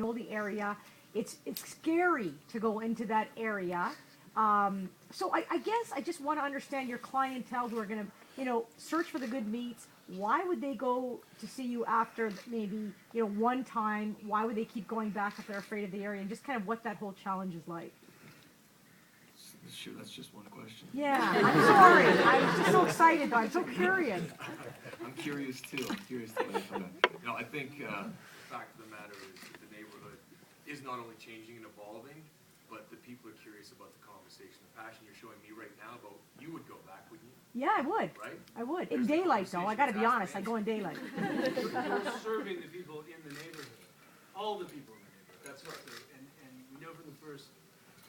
know the area. It's scary to go into that area. So I guess I just want to understand your clientele who are going to, search for the good meats. Why would they go to see you after maybe, one time? Why would they keep going back if they're afraid of the area? And just kind of what that whole challenge is like. Sure, that's just one question. Yeah, I'm sorry. I'm just so excited, though. I'm so curious. I'm curious too. I think the fact of the matter is that the neighborhood is not only changing and evolving, but the people are curious about the conversation, the passion you're showing me right now about. You would go back, wouldn't you? Yeah, I would. Right? I would. There's In the daylight, though. I got to be honest. I conversation. go in daylight. You're serving the people in the neighborhood, all the people in the neighborhood. That's right. And we know from the first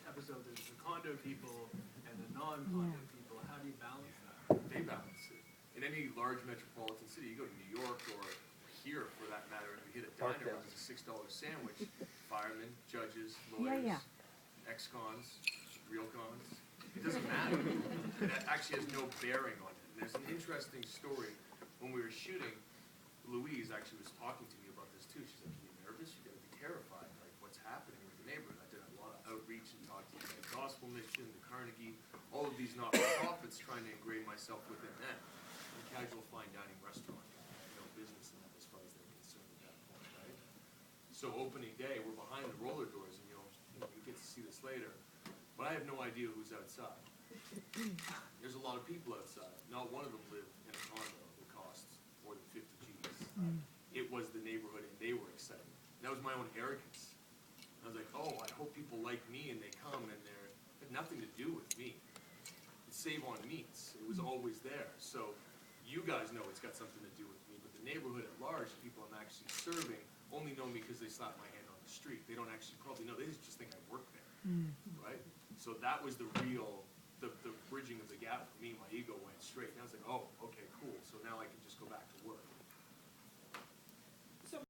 episode there's the condo people and the non-condo people. How do you balance that? They balance it. In any large metropolitan city, you go to New York or here for that matter, and you hit a diner with a $6 sandwich, firemen, judges, lawyers, ex-cons, real cons, it doesn't matter. That actually has no bearing on it. And there's an interesting story. When we were shooting, Louise actually was talking to me about this too. She's like, "Are you nervous? You gotta be terrified, like what's happening with the neighborhood." I did a lot of outreach and talked to the Gospel Mission, the Carnegie, all of these not-for-profits trying to ingrain myself within them. A casual fine dining restaurant, business in that as far as they're concerned at that point, right? So opening day, we're behind the roller doors, and you get to see this later, but I have no idea who's outside. There's a lot of people outside. Not one of them lived in a condo that costs more than 50 G's. It was the neighborhood, and they were excited. That was my own arrogance. I was like, oh, I hope people like me, and they come, and it had nothing to do with me. It's Save on Meats. It was always there. So you guys know it's got something to do with me, but the neighborhood at large, the people I'm actually serving, only know me because they slap my hand on the street. They don't actually probably know. They just think I work there, right? So that was the real, the bridging of the gap for me. My ego went straight. And I was like, oh,